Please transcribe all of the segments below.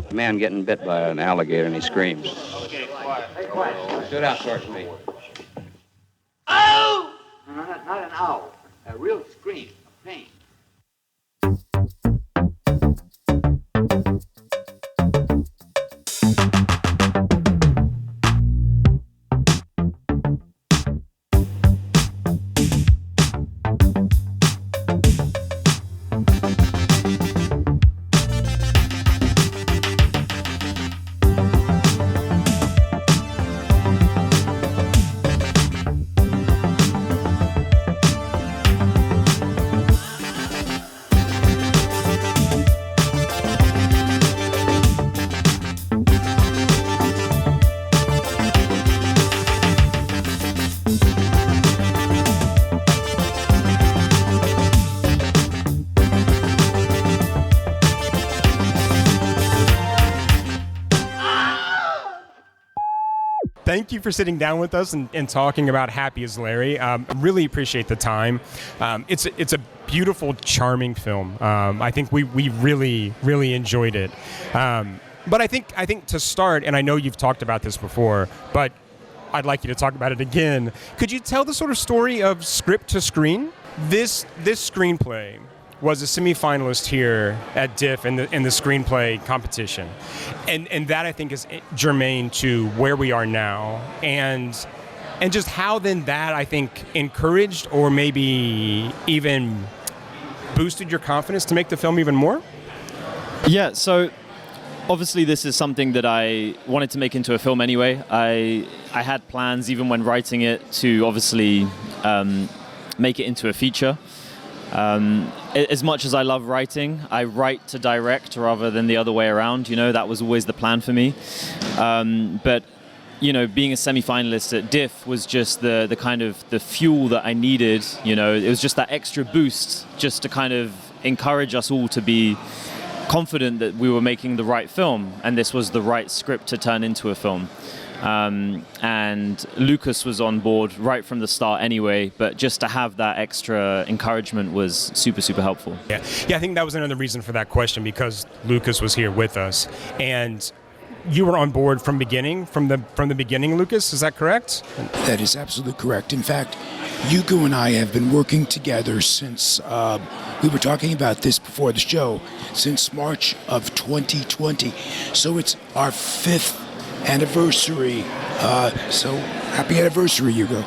A man getting bit by an alligator and he screams. Okay, quiet. Hey, quiet. Stood out towards me. Ow! No, not an owl. A real scream of pain. Thank you for sitting down with us and talking about Happy as Larry. Really appreciate the time. It's a beautiful, charming film. I think we really, really enjoyed it. But I think to start, and I know you've talked about this before, but I'd like you to talk about it again. Could you tell the sort of story of script to screen? This screenplay was a semifinalist here at DIFF in the screenplay competition. And that, I think, is germane to where we are now. And just how then that, I think, encouraged or maybe even boosted your confidence to make the film even more? Yeah, so obviously this is something that I wanted to make into a film anyway. I had plans, even when writing it, to obviously make it into a feature. As much as I love writing, I write to direct rather than the other way around. You know, that was always the plan for me. But you know, being a semi-finalist at DIFF was just the kind of the fuel that I needed. You know, it was just that extra boost, just to kind of encourage us all to be confident that we were making the right film, and this was the right script to turn into a film. And Lucas was on board right from the start anyway, but just to have that extra encouragement was super, super helpful. Yeah, I think that was another reason for that question, because Lucas was here with us, and you were on board from the beginning, Lucas, is that correct? That is absolutely correct. In fact, Hugo and I have been working together since, we were talking about this before the show, since March of 2020. So it's our 5th anniversary. So happy anniversary, Hugo.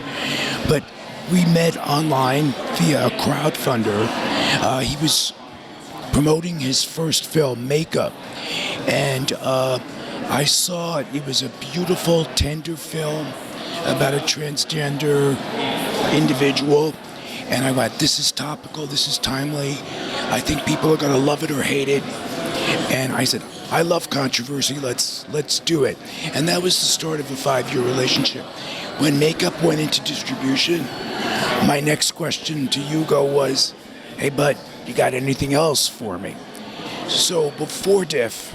But we met online via a crowdfunder. He was promoting his first film, Makeup. And I saw it. It was a beautiful, tender film about a transgender individual. And I went, this is topical, this is timely. I think people are going to love it or hate it. And I said, I love controversy, let's do it. And that was the start of a 5-year relationship. When Makeup went into distribution, my next question to Hugo was, hey, bud, you got anything else for me? So before DIFF,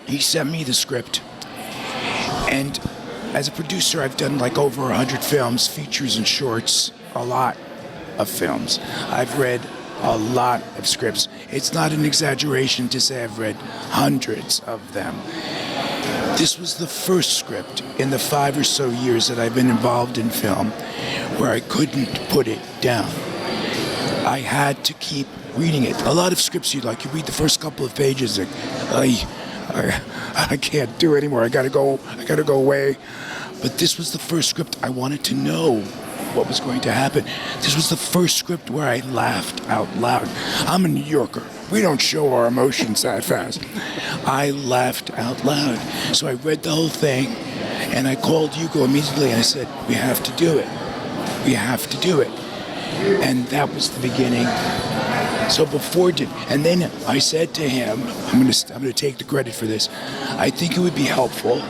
he sent me the script. And as a producer, I've done like over 100 films, features and shorts, a lot of films. I've read a lot of scripts. It's not an exaggeration to say I've read hundreds of them. This was the first script in the 5 or so years that I've been involved in film where I couldn't put it down. I had to keep reading it. A lot of scripts you read the first couple of pages and I can't do it anymore. I gotta go away. But this was the first script I wanted to know what was going to happen. This was the first script where I laughed out loud. I'm a New Yorker. We don't show our emotions that fast. I laughed out loud. So I read the whole thing, and I called Hugo immediately, and I said, we have to do it. We have to do it. And that was the beginning. So and then I said to him, I'm going to take the credit for this. I think it would be helpful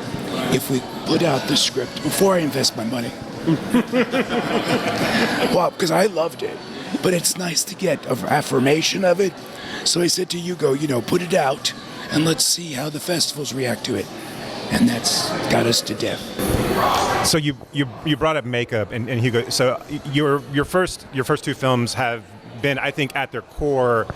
if we put out the script before I invest my money. Well, because I loved it, but it's nice to get an affirmation of it. So I said to Hugo, put it out and let's see how the festivals react to it. And that's got us to DIFF. So you brought up Makeup and Hugo. So your first 2 films have been, I think, at their core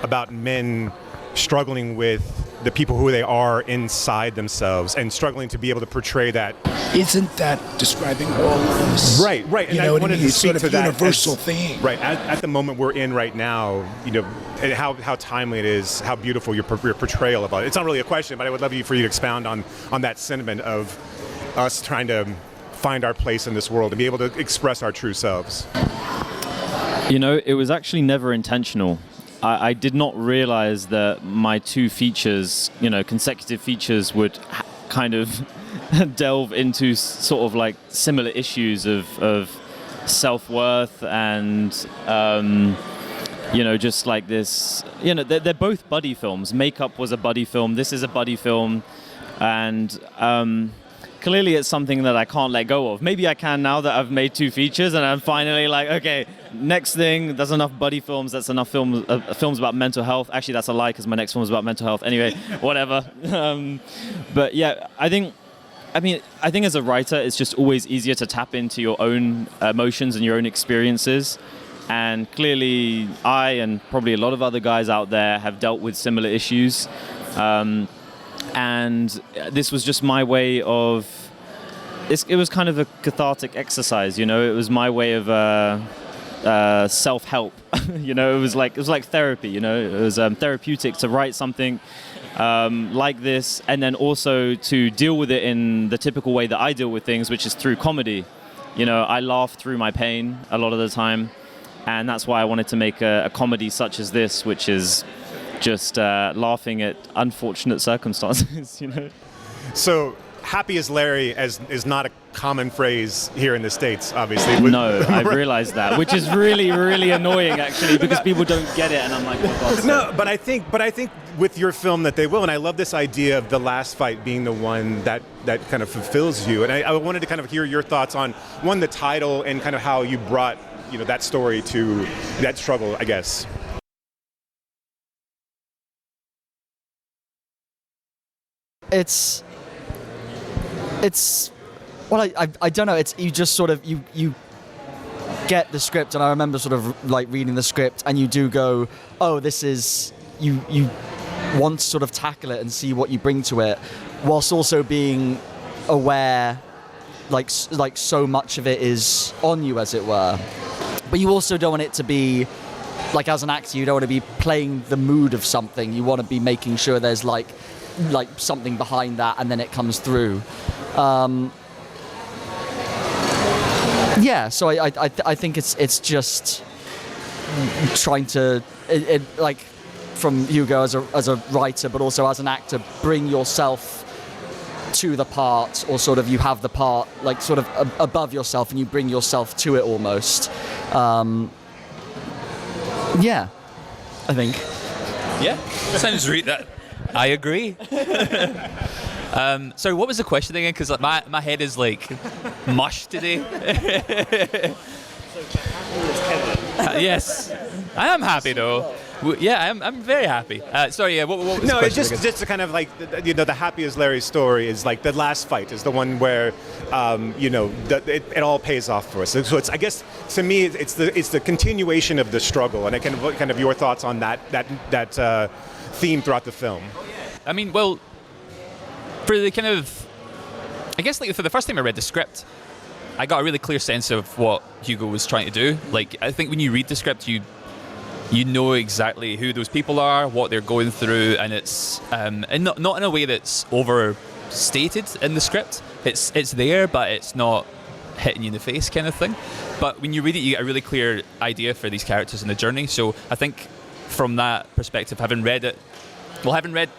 about men struggling with the people who they are inside themselves and struggling to be able to portray that. Isn't that describing all of us? Right. And You I know what I wanted mean? to It's speak sort to of that universal as- thing. Right. At the moment we're in right now, and how timely it is, how beautiful your portrayal about it. It's not really a question, but I would love for you to expound on that sentiment of us trying to find our place in this world and be able to express our true selves. It was actually never intentional. I did not realize that my two features, consecutive features, would kind of delve into sort of like similar issues of self-worth and, just like this. They're both buddy films. Makeup was a buddy film. This is a buddy film. And clearly it's something that I can't let go of. Maybe I can now that I've made two features and I'm finally like, okay, next thing, that's enough buddy films, that's enough films about mental health. Actually, that's a lie because my next film is about mental health. Anyway, whatever. But yeah, I think as a writer, it's just always easier to tap into your own emotions and your own experiences. And clearly, I and probably a lot of other guys out there have dealt with similar issues. And this was just my way of. It was kind of a cathartic exercise, It was my way of self-help. It was like therapy. It was therapeutic to write something like this, and then also to deal with it in the typical way that I deal with things, which is through comedy. I laugh through my pain a lot of the time, and that's why I wanted to make a comedy such as this, which is just laughing at unfortunate circumstances, So, happy as Larry is not a common phrase here in the States, obviously. No, I've realized that, which is really, really annoying, actually, because people don't get it, and I'm like, oh, God's No, sake. but I think with your film that they will, and I love this idea of the last fight being the one that kind of fulfills you. And I wanted to kind of hear your thoughts on, one, the title and kind of how you brought, that story to that struggle, I guess. It's well, I don't know. It's you just sort of you get the script, and I remember sort of like reading the script, and you do go, oh, this is you want to sort of tackle it and see what you bring to it, whilst also being aware, like so much of it is on you, as it were. But you also don't want it to be like, as an actor, you don't want to be playing the mood of something. You want to be making sure there's like something behind that, and then it comes through. So I think it's just trying to like, from Hugo as a writer, but also as an actor, bring yourself to the part, or sort of you have the part like sort of above yourself, and you bring yourself to it almost. I think. Yeah, sounds right. That I agree. Sorry, what was the question again? Because like, my head is like mush today. Yes, I am happy though. Yeah, I'm very happy. Sorry, yeah. What was the No, it's question again? just to kind of like, the Happy as Larry story is like the last fight is the one where, it all pays off for us. So it's, I guess, to me, it's the continuation of the struggle, and kind of your thoughts on that theme throughout the film. I mean, well, for the kind of, I guess like for the first time I read the script, I got a really clear sense of what Hugo was trying to do. Like, I think when you read the script, you know exactly who those people are, what they're going through, and it's and not in a way that's overstated in the script. It's there, but it's not hitting you in the face kind of thing. But when you read it, you get a really clear idea for these characters and the journey. So I think from that perspective, having read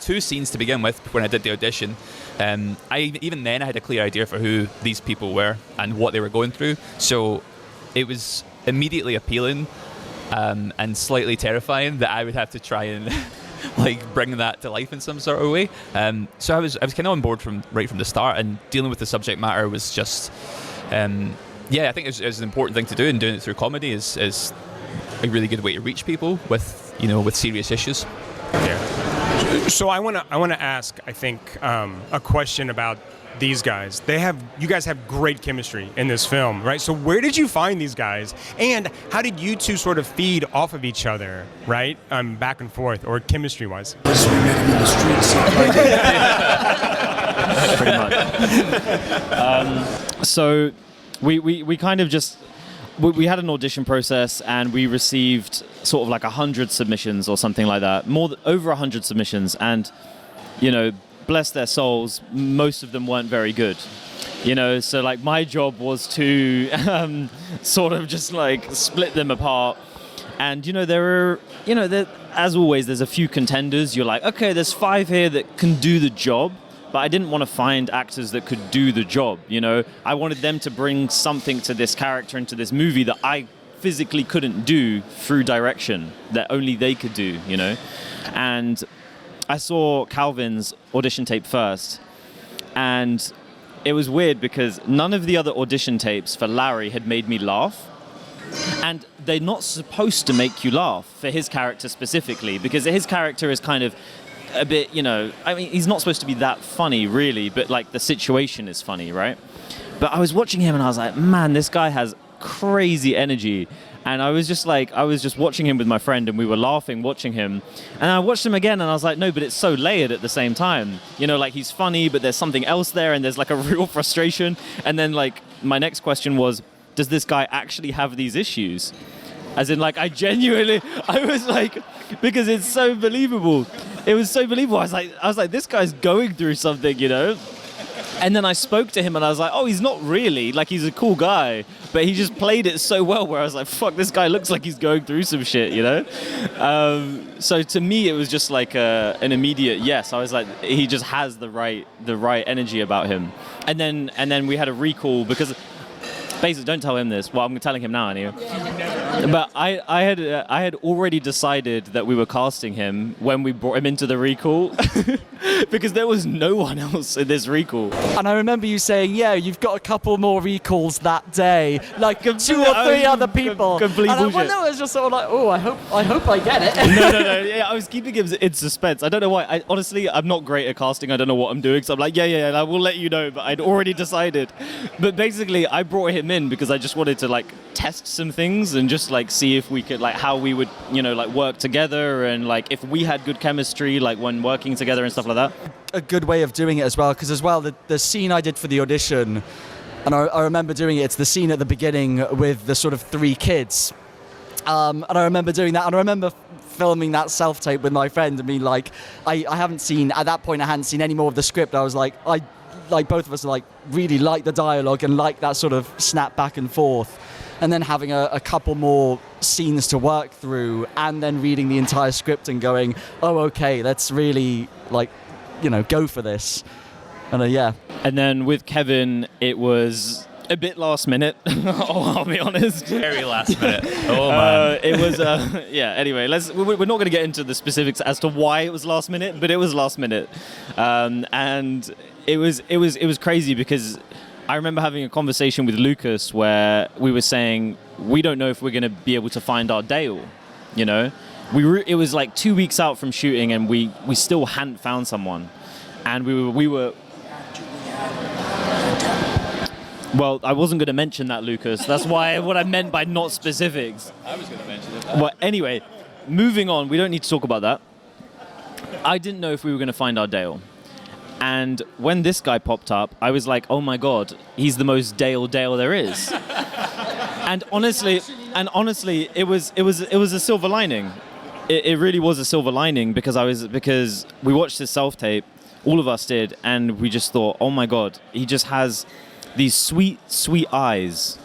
two scenes to begin with when I did the audition, even then I had a clear idea for who these people were and what they were going through. So it was immediately appealing. And slightly terrifying that I would have to try and like bring that to life in some sort of way. So I was kind of on board right from the start, and dealing with the subject matter was just, I think it was an important thing to do, and doing it through comedy is a really good way to reach people with serious issues. Yeah. So I want to ask, I think, a question about these guys. You guys have great chemistry in this film, right? So where did you find these guys, and how did you two sort of feed off of each other, right? Back and forth, or chemistry-wise. Yes, we met him in the streets. Pretty much. So we kind of just we had an audition process, and we received sort of like 100 submissions or something like that, over 100 submissions, and bless their souls, most of them weren't very good. So like my job was to sort of just like split them apart. And there as always, there's a few contenders. You're like, okay, there's 5 here that can do the job, but I didn't want to find actors that could do the job. I wanted them to bring something to this character and to this movie that I physically couldn't do through direction, that only they could do. And I saw Calvin's audition tape first, and it was weird because none of the other audition tapes for Larry had made me laugh. And they're not supposed to make you laugh for his character specifically, because his character is kind of a bit, he's not supposed to be that funny really, but like the situation is funny, right? But I was watching him and I was like, man, this guy has crazy energy. And I was just watching him with my friend, and we were laughing watching him. And I watched him again, and I was like, no, but it's so layered at the same time. Like he's funny, but there's something else there, and there's like a real frustration. And then like my next question was, does this guy actually have these issues? As in, like, I was like, because it's so believable. It was so believable. I was like, this guy's going through something, And then I spoke to him and I was like, oh, he's not really. Like, he's a cool guy. But he just played it so well where I was like, fuck, this guy looks like he's going through some shit, So to me, it was just like an immediate yes. I was like, he just has the right energy about him. And then we had a recall because... Basically, don't tell him this. Well, I'm telling him now anyway. But I had already decided that we were casting him when we brought him into the recall because there was no one else in this recall. And I remember you saying, yeah, you've got a couple more recalls that day, like 2 or 3 other people. Complete bullshit. And I was just sort of like, oh, I hope I get it. No. Yeah, I was keeping him in suspense. I don't know why. Honestly, I'm not great at casting. I don't know what I'm doing. So I'm like, yeah, I will let you know. But I'd already decided. But basically, I brought him in because I just wanted to like test some things and just like see if we could like how we would like work together, and like if we had good chemistry like when working together and stuff like that. A good way of doing it as well, because as well the scene I did for the audition, and I remember doing it, it's the scene at the beginning with the sort of 3 kids, and I remember doing that, and I remember filming that self-tape with my friend and being like, I hadn't seen any more of the script. I was like, both of us like really like the dialogue and like that sort of snap back and forth, and then having a couple more scenes to work through, and then reading the entire script and going, oh, okay, let's really like, go for this. And yeah. And then with Kevin, it was a bit last minute. I'll be honest. Very last minute. Oh man. It was anyway, we're not going to get into the specifics as to why it was last minute, but it was last minute. And it was crazy because I remember having a conversation with Lucas where we were saying we don't know if we're going to be able to find our Dale. It was like 2 weeks out from shooting, and we still hadn't found someone, and we were. Well, I wasn't going to mention that, Lucas. That's what I meant by not specifics. I was going to mention it. Well, anyway, moving on. We don't need to talk about that. I didn't know if we were going to find our Dale. And when this guy popped up, I was like, oh my God, he's the most Dale there is. And honestly, it was a silver lining. It really was a silver lining because we watched his self-tape, all of us did, and we just thought, oh my God, he just has these sweet, sweet eyes,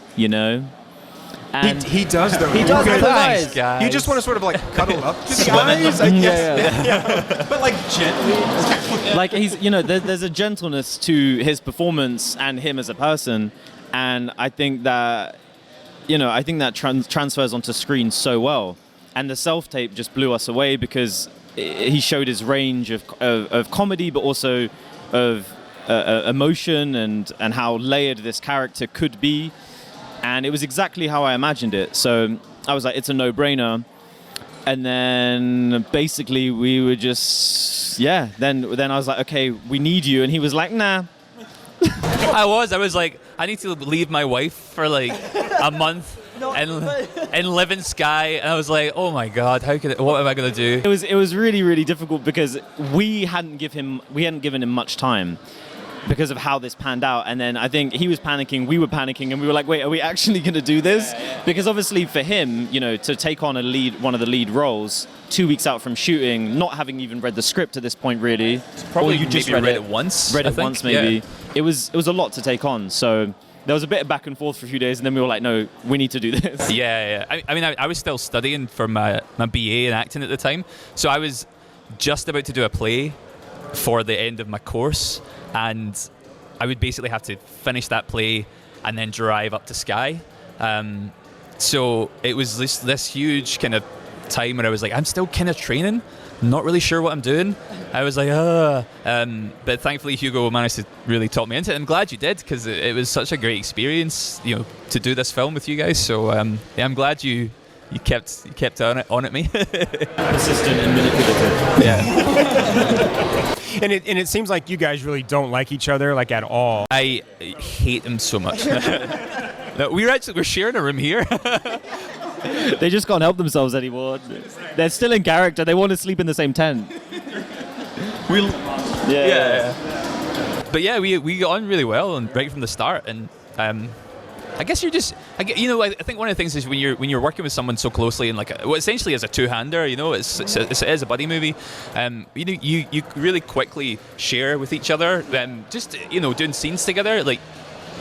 And he does though. He does have Thanks, eyes. guys. You just want to sort of like cuddle up to the eyes, I guess. Yeah. But like gently. Like he's, there's a gentleness to his performance and him as a person, and I think that, transfers onto screen so well. And the self-tape just blew us away because he showed his range of comedy, but also of emotion and how layered this character could be. And it was exactly how I imagined it. So I was like, it's a no-brainer. And then basically we were just, then I was like, okay, we need you. And he was like, nah. I was like, I need to leave my wife for like a month and live in Skye. And I was like, oh my God, what am I going to do? It was really, really difficult because we hadn't given him much time because of how this panned out. And then I think he was panicking, we were panicking, and we were like, wait, are we actually going to do this? Because obviously for him, to take on one of the lead roles 2 weeks out from shooting, not having even read the script at this point really. Probably you just read it once. Read it once maybe. Yeah. It was a lot to take on. So there was a bit of back and forth for a few days, and then we were like, no, we need to do this. Yeah. I mean, I was still studying for my BA in acting at the time. So I was just about to do a play for the end of my course, and I would basically have to finish that play and then drive up to Skye. So it was this huge kind of time where I was like, I'm still kind of training, not really sure what I'm doing. I was like, but thankfully Hugo managed to really talk me into it. I'm glad you did, because it was such a great experience, to do this film with you guys. So I'm glad you kept on at me. Persistent and manipulative. Yeah. And it seems like you guys really don't like each other, like, at all. I hate him so much. No, we're sharing a room here. They just can't help themselves anymore. They're still in character. They want to sleep in the same tent. Yeah. But yeah, we got on really well and right from the start. And I guess I think one of the things is when you're working with someone so closely and essentially as a two-hander, it is a buddy movie. You really quickly share with each other. Just doing scenes together, like,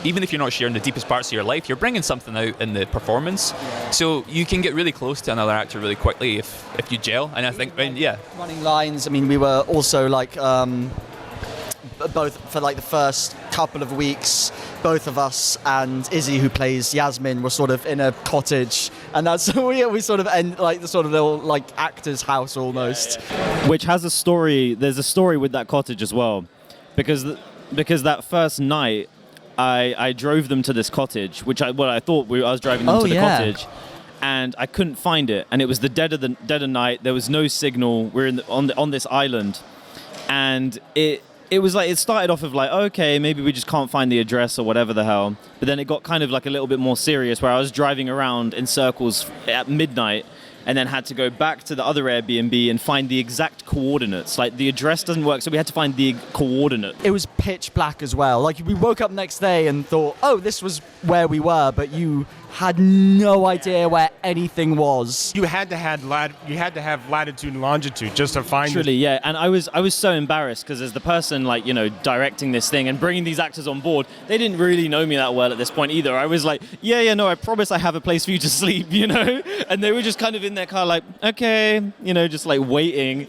even if you're not sharing the deepest parts of your life, you're bringing something out in the performance. So you can get really close to another actor really quickly if you gel. And I think, running lines. I mean, we were also both for the first couple of weeks, both of us and Izzy, who plays Yasmin, were sort of in a cottage, and that's we sort of end the sort of little actor's house almost. Which has a story. There's a story with that cottage as well, because that first night I drove them to this cottage, which I thought I was driving them to the cottage, and I couldn't find it, and it was the dead of night. There was no signal. We're on this island, and it was it started off of okay, maybe we just can't find the address or whatever the hell. But then it got kind of a little bit more serious, where I was driving around in circles at midnight and then had to go back to the other Airbnb and find the exact coordinates. The address doesn't work, so we had to find the coordinate. It was pitch black as well. We woke up next day and thought, oh, this was where we were, but you had no idea where anything was. You had to have latitude and longitude just to find. Truly, yeah. And I was so embarrassed because as the person directing this thing and bringing these actors on board, they didn't really know me that well at this point either. I was like, no, I promise I have a place for you to sleep, and they were just kind of in their car okay, just waiting.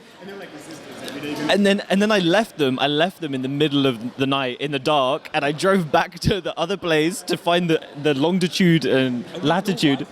And then I left them in the middle of the night in the dark, and I drove back to the other place to find the longitude and latitude.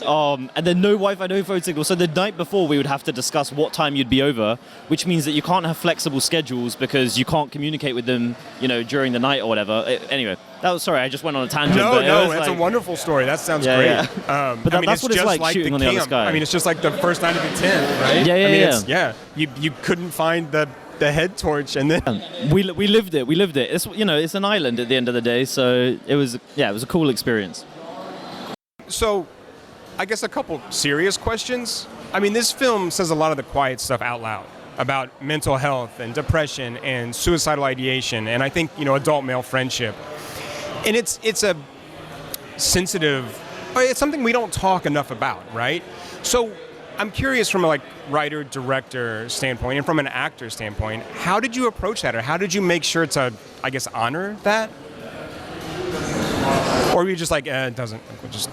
And then no Wi-Fi, no phone signal. So the night before we would have to discuss what time you'd be over, which means that you can't have flexible schedules because you can't communicate with them, during the night or whatever. Anyway, sorry, I just went on a tangent. No, that's a wonderful story. That sounds great. Yeah. But that's what it's like shooting on the other sky. I mean, it's just like the first night of the tent, right? Yeah. You couldn't find the head torch, and then we lived it. It's an island at the end of the day, so it was a cool experience. So, I guess a couple serious questions. I mean, this film says a lot of the quiet stuff out loud about mental health and depression and suicidal ideation, and I think adult male friendship. And it's a sensitive, it's something we don't talk enough about, right? So I'm curious from a writer, director standpoint and from an actor standpoint, how did you approach that, or how did you make sure to, I guess, honor that? Or were you just it doesn't, just...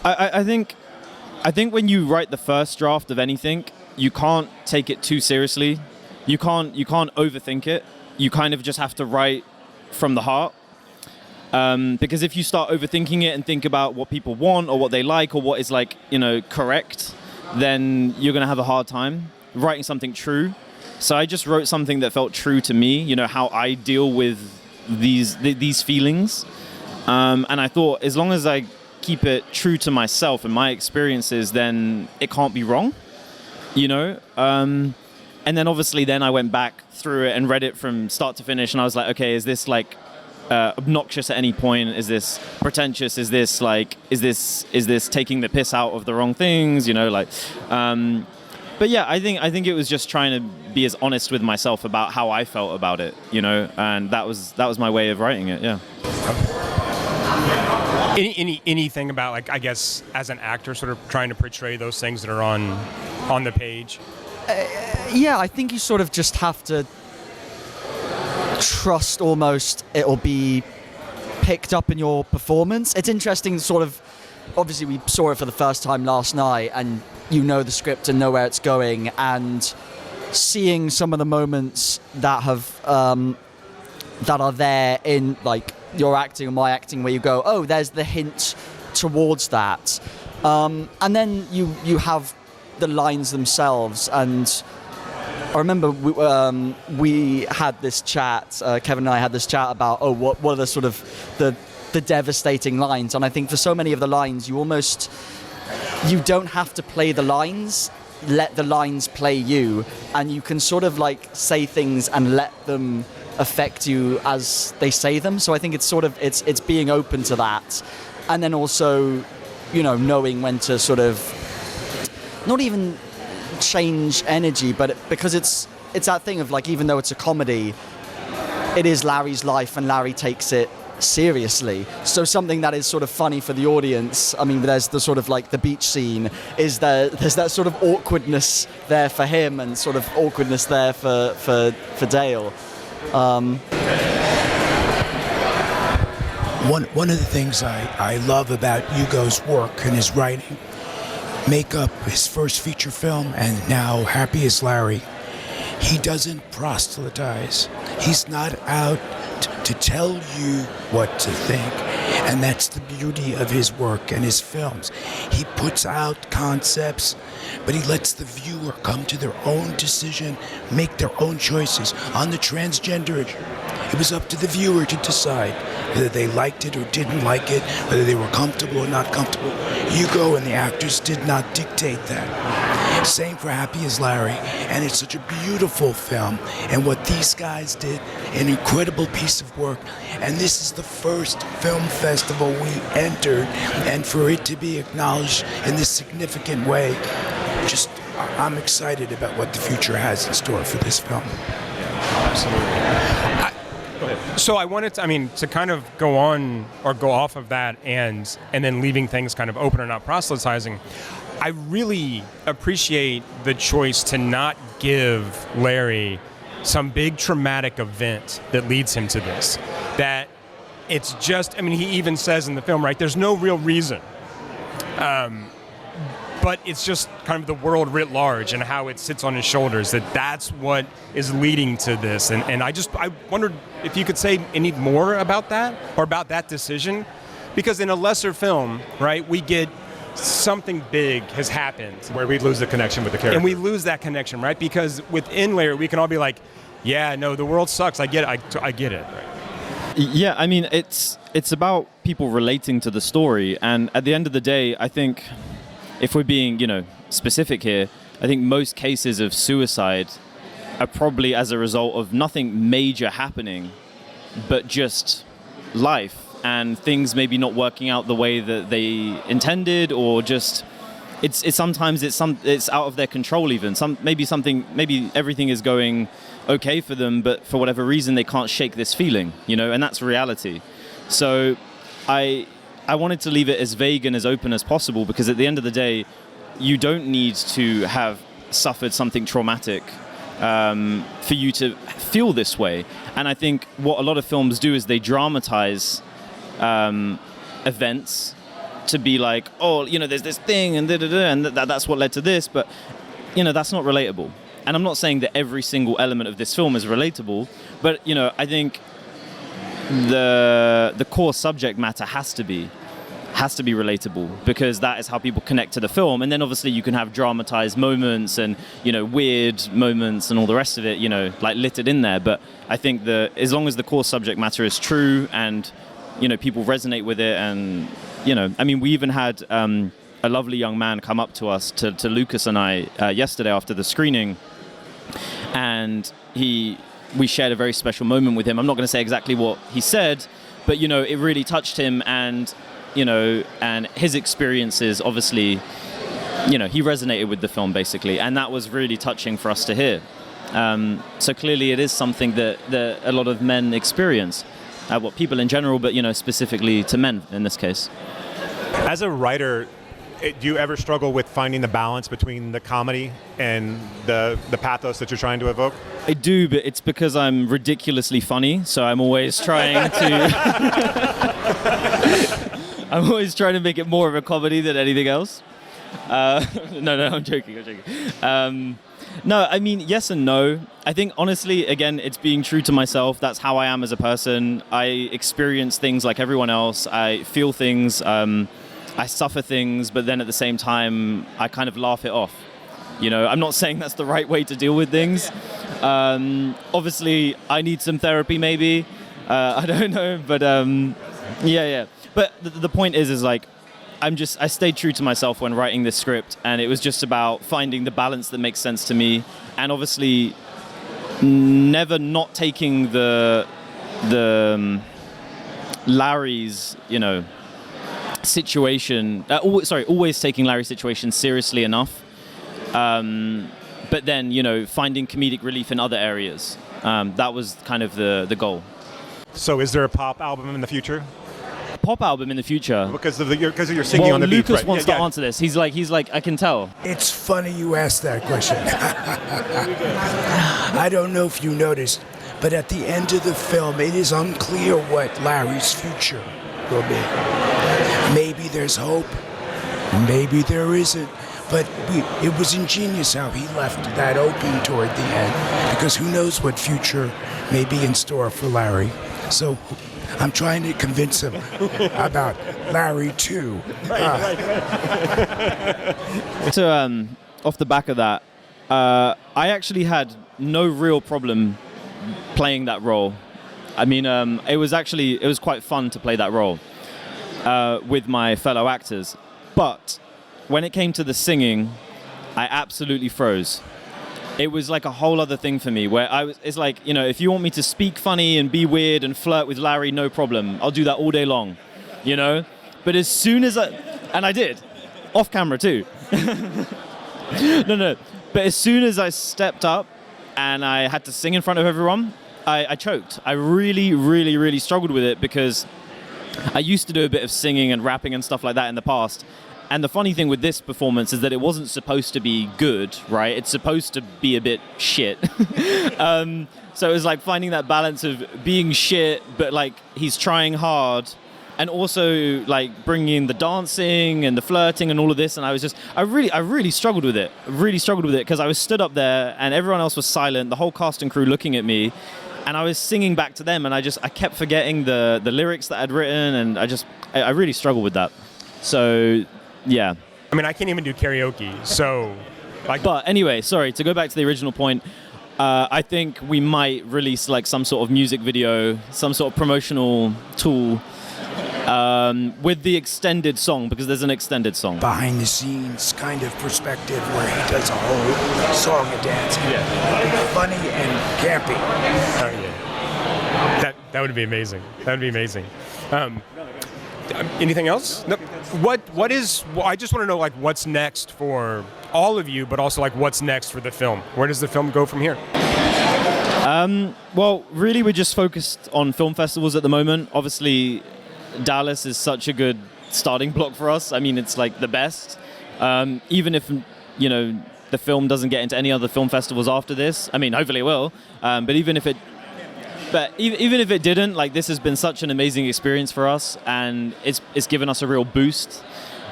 I think when you write the first draft of anything, you can't take it too seriously. You can't overthink it. You kind of just have to write from the heart. Because if you start overthinking it and think about what people want or what they like or what is correct, then you're going to have a hard time writing something true. So I just wrote something that felt true to me, how I deal with these feelings. And I thought as long as I keep it true to myself and my experiences, then it can't be wrong, you know? And then obviously then I went back through it and read it from start to finish, and I was like, okay, is this like obnoxious at any point? Is this pretentious? Is this taking the piss out of the wrong things? You know, like, but yeah, I think it was just trying to be as honest with myself about how I felt about it, you know, and that was my way of writing it. Yeah. Anything about, like, I guess as an actor, sort of trying to portray those things that are on the page? Yeah, I think you sort of just have to trust almost it'll be picked up in your performance. It's interesting, sort of, obviously we saw it for the first time last night, and you know the script and know where it's going, and seeing some of the moments that have that are there in, like, your acting and my acting, where you go, oh, there's the hint towards that, and then you have the lines themselves. And I remember we had this chat, Kevin and I had this chat about, what are the sort of the devastating lines. And I think for so many of the lines, you don't have to play the lines, let the lines play you, and you can sort of like say things and let them affect you as they say them. So I think it's sort of, it's being open to that. And then also, you know, knowing when to sort of not even change energy, but because it's that thing of, like, even though it's a comedy, it is Larry's life and Larry takes it seriously. So something that is sort of funny for the audience, I mean, there's the sort of like the beach scene, there's that sort of awkwardness there for him and sort of awkwardness there for Dale. One of the things I love about Hugo's work and his writing, Make Up, his first feature film, and now Happy as Larry, he doesn't proselytize. He's not out to tell you what to think. And that's the beauty of his work and his films. He puts out concepts, but he lets the viewer come to their own decision, make their own choices. On the transgender issue, it was up to the viewer to decide whether they liked it or didn't like it, whether they were comfortable or not comfortable. Hugo and the actors did not dictate that. Same for Happy as Larry, and it's such a beautiful film. And what these guys did, an incredible piece of work. And this is the first film festival we entered, and for it to be acknowledged in this significant way, I'm excited about what the future has in store for this film. Absolutely. So I wanted to kind of go on or go off of that and then leaving things kind of open or not proselytizing. I really appreciate the choice to not give Larry some big traumatic event that leads him to this. That it's just, he even says in the film, right, there's no real reason. But it's just kind of the world writ large and how it sits on his shoulders, that's what is leading to this. And I wondered if you could say any more about that or about that decision. Because in a lesser film, right, we get something big has happened. Where we lose the connection with the character. And we lose that connection, right? Because within Larry, we can all be like, yeah, no, the world sucks. I get it. I get it. Right? Yeah, it's about people relating to the story. And at the end of the day, I think, if we're being, specific here, I think most cases of suicide are probably as a result of nothing major happening, but just life and things maybe not working out the way that they intended, or just sometimes it's out of their control even. Maybe everything is going okay for them, but for whatever reason they can't shake this feeling, and that's reality. So I wanted to leave it as vague and as open as possible, because at the end of the day, you don't need to have suffered something traumatic for you to feel this way. And I think what a lot of films do is they dramatize events to be like, there's this thing and and that's what led to this, but that's not relatable. And I'm not saying that every single element of this film is relatable, but I think the core subject matter has to be relatable, because that is how people connect to the film. And then obviously you can have dramatized moments and weird moments and all the rest of it like littered in there, but I think as long as the core subject matter is true and people resonate with it, and I mean, we even had a lovely young man come up to us, to Lucas and I, yesterday after the screening, and we shared a very special moment with him. I'm not going to say exactly what he said, but it really touched him, and and his experiences, obviously, he resonated with the film basically, and that was really touching for us to hear. So clearly it is something that a lot of men experience, people in general, but specifically to men in this case. As a writer, do you ever struggle with finding the balance between the comedy and the pathos that you're trying to evoke? I do, but it's because I'm ridiculously funny, so I'm always trying to I'm always trying to make it more of a comedy than anything else. No, I'm joking. No, I mean, yes and no. I think, honestly, again, it's being true to myself. That's how I am as a person. I experience things like everyone else. I feel things. I suffer things, but then at the same time, I kind of laugh it off. I'm not saying that's the right way to deal with things. Obviously, I need some therapy, maybe. I don't know, but yeah. But the point is like, I stayed true to myself when writing this script, and it was just about finding the balance that makes sense to me, and obviously never not taking the Larry's, situation. Always taking Larry's situation seriously enough, but then finding comedic relief in other areas. That was kind of the goal. So, is there a pop album in the future? Pop album in the future Because of your singing on the beat, Lucas right? wants to answer this. He's like, I can tell. It's funny you asked that question. I don't know if you noticed, but at the end of the film, it is unclear what Larry's future will be. Maybe there's hope, maybe there isn't. But it was ingenious how he left that open toward the end, because who knows what future may be in store for Larry. So I'm trying to convince him about Larry too. So off the back of that, I actually had no real problem playing that role. I mean, it was quite fun to play that role with my fellow actors. But when it came to the singing, I absolutely froze. It was like a whole other thing for me, where it's like, if you want me to speak funny and be weird and flirt with Larry, no problem. I'll do that all day long, But as soon as I did, off camera too. No. But as soon as I stepped up and I had to sing in front of everyone, I choked. I really, really, really struggled with it, because I used to do a bit of singing and rapping and stuff like that in the past. And the funny thing with this performance is that it wasn't supposed to be good, right? It's supposed to be a bit shit. So it was like finding that balance of being shit, but like he's trying hard, and also like bringing in the dancing and the flirting and all of this. And I really struggled with it. Because I was stood up there and everyone else was silent, the whole cast and crew looking at me. And I was singing back to them, and I kept forgetting the lyrics that I'd written, and I really struggled with that. So, yeah. I mean, I can't even do karaoke, so... But anyway, sorry, to go back to the original point, I think we might release like some sort of music video, some sort of promotional tool with the extended song, because there's an extended song. Behind the scenes kind of perspective where he does a whole song and dance. Yeah. Funny and campy. Oh, yeah. That would be amazing. That would be amazing. Anything else? No. What is? Well, I just want to know like what's next for all of you, but also like what's next for the film. Where does the film go from here? Well, really, we're just focused on film festivals at the moment. Obviously, Dallas is such a good starting block for us. I mean, it's like the best. Even if the film doesn't get into any other film festivals after this. I mean, hopefully it will. But even if it didn't, like, this has been such an amazing experience for us, and it's given us a real boost.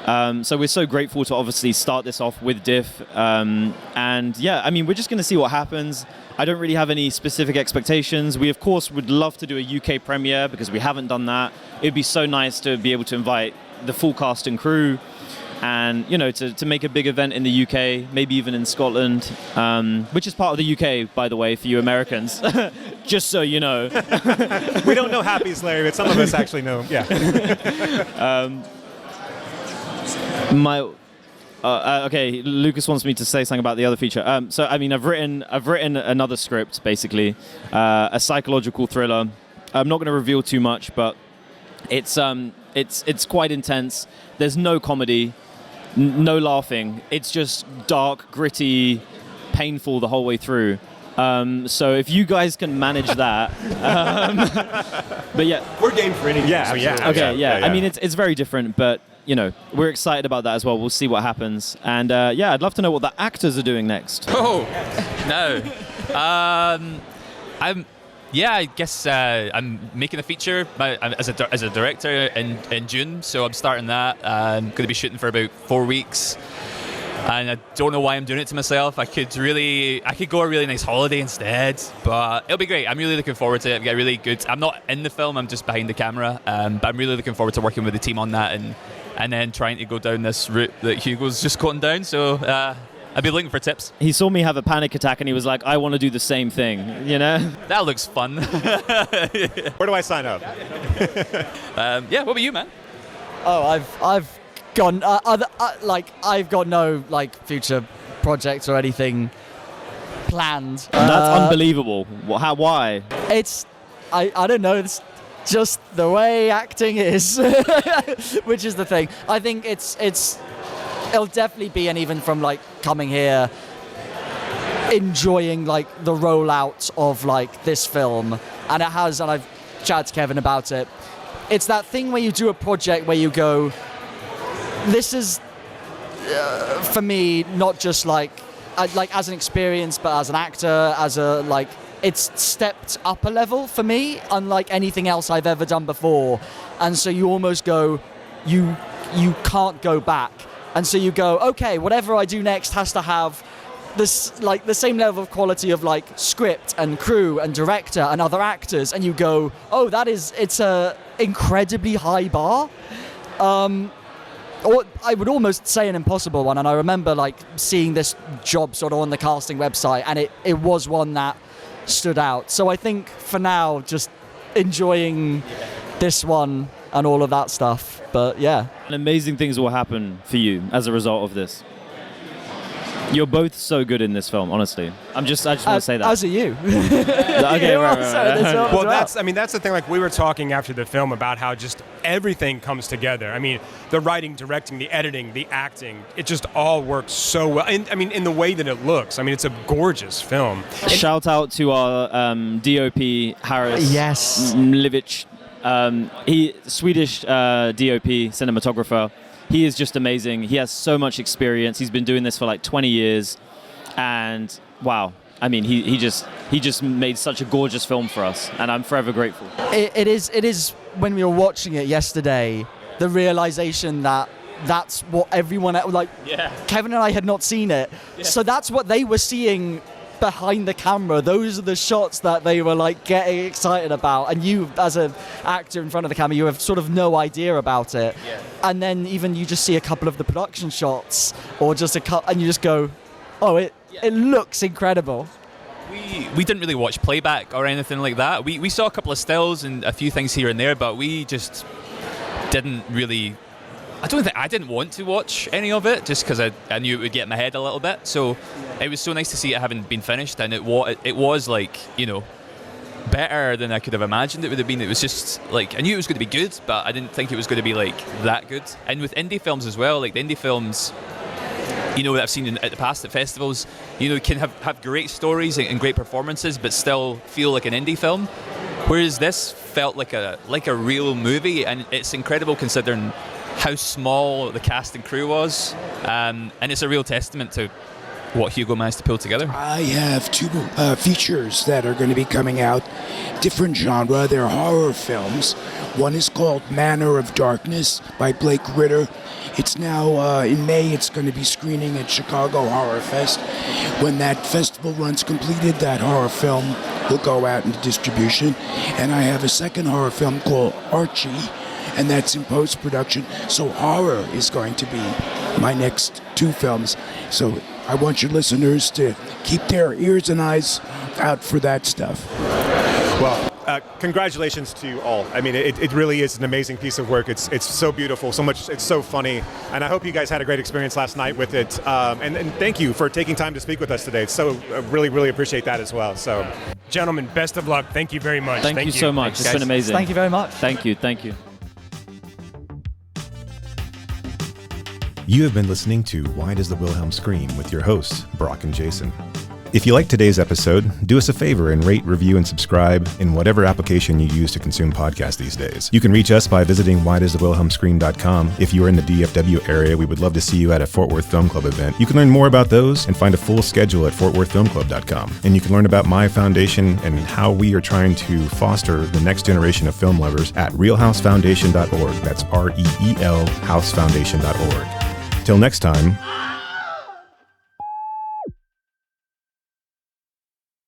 So we're so grateful to obviously start this off with DIFF. And yeah, I mean, we're just going to see what happens. I don't really have any specific expectations. We, of course, would love to do a UK premiere because we haven't done that. It'd be so nice to be able to invite the full cast and crew and, to make a big event in the UK, maybe even in Scotland, which is part of the UK, by the way, for you Americans, just so you know. We don't know Happy's Larry, but some of us actually know, yeah. My okay, Lucas wants me to say something about the other feature. So I mean, I've written another script, basically, a psychological thriller. I'm not going to reveal too much, but it's quite intense. There's no comedy, no laughing. It's just dark, gritty, painful the whole way through. So if you guys can manage that, but yeah, We're game for anything. Yeah, so yeah. absolutely. okay, yeah. Yeah. I mean, it's very different, but you know, we're excited about that as well. We'll see what happens, and yeah, I'd love to know what the actors are doing next. Oh, no. I guess I'm making a feature as a director in June, so I'm starting that. I'm going to be shooting for about 4 weeks, and I don't know why I'm doing it to myself. I could go a really nice holiday instead, but it'll be great. I'm really looking forward to it. Get really good. I'm not in the film. I'm just behind the camera, but I'm really looking forward to working with the team on that and then trying to go down this route that Hugo's just gone down. So I'd be looking for tips. He saw me have a panic attack, and he was like, "I want to do the same thing," you know. That looks fun. Where do I sign up? Yeah, what about you, man? Oh, I've gone I've got no future projects or anything planned. That's unbelievable. Why? It's I don't know. It's just the way acting is, which is the thing. I think it'll definitely be, and even from coming here, enjoying the rollout of this film, and it has, and I've chatted to Kevin about it. It's that thing where you do a project where you go, this is for me not just as an experience, but as an actor, as a it's stepped up a level for me, unlike anything else I've ever done before. And so you almost go, you can't go back. And so you go, okay, whatever I do next has to have this the same level of quality of script and crew and director and other actors. And you go, oh, it's a incredibly high bar. Or I would almost say an impossible one. And I remember seeing this job sort of on the casting website, and it was one that stood out. So I think for now, just enjoying this one and all of that stuff. But yeah. And amazing things will happen for you as a result of this. You're both so good in this film, honestly. I just want to say that. As are you. Okay, right. Well, that's the thing. We were talking after the film about how just everything comes together. I mean, the writing, directing, the editing, the acting, it just all works so well. And in the way that it looks. I mean, it's a gorgeous film. Shout out to our DOP, Harris. Yes. Mlivich. Swedish DOP, cinematographer. He is just amazing. He has so much experience. He's been doing this for 20 years, and wow. I mean, he just made such a gorgeous film for us, and I'm forever grateful. It is when we were watching it yesterday, the realization that that's what everyone Kevin and I had not seen it, so that's what they were seeing behind the camera. Those are the shots that they were getting excited about, and you as an actor in front of the camera, you have sort of no idea about it. And then even you just see a couple of the production shots or just a cut, and you just go, oh, it looks incredible. We didn't really watch playback or anything like that. We saw a couple of stills and a few things here and there, but we just didn't really. I didn't want to watch any of it just because I knew it would get in my head a little bit. So it was so nice to see it having been finished, and it was better than I could have imagined it would have been. It was just I knew it was going to be good, but I didn't think it was going to be that good. And with indie films as well, the indie films, that I've seen at the past at festivals, can have great stories and great performances, but still feel like an indie film. Whereas this felt like a real movie, and it's incredible considering how small the cast and crew was, and it's a real testament to what Hugo managed to pull together. I have two features that are going to be coming out, different genre. They're horror films. One is called Manor of Darkness by Blake Ritter. It's now in May. It's going to be screening at Chicago Horror Fest. When that festival runs completed, that horror film will go out into distribution. And I have a second horror film called Archie, and that's in post-production. So horror is going to be my next two films. So I want your listeners to keep their ears and eyes out for that stuff. Well, congratulations to you all. I mean, it really is an amazing piece of work. It's so beautiful, so much. It's so funny, and I hope you guys had a great experience last night with it. And thank you for taking time to speak with us today. It's so really appreciate that as well. So, gentlemen, best of luck. Thank you very much. Thank you so much. It's been amazing. Thank you very much. Thank you. Thank you. You have been listening to Why Does the Wilhelm Scream with your hosts, Brock and Jason. If you liked today's episode, do us a favor and rate, review, and subscribe in whatever application you use to consume podcasts these days. You can reach us by visiting whydoesthewilhelmscream.com. If you are in the DFW area, we would love to see you at a Fort Worth Film Club event. You can learn more about those and find a full schedule at fortworthfilmclub.com. And you can learn about my foundation and how we are trying to foster the next generation of film lovers at realhousefoundation.org. That's REEL housefoundation.org. Till next time,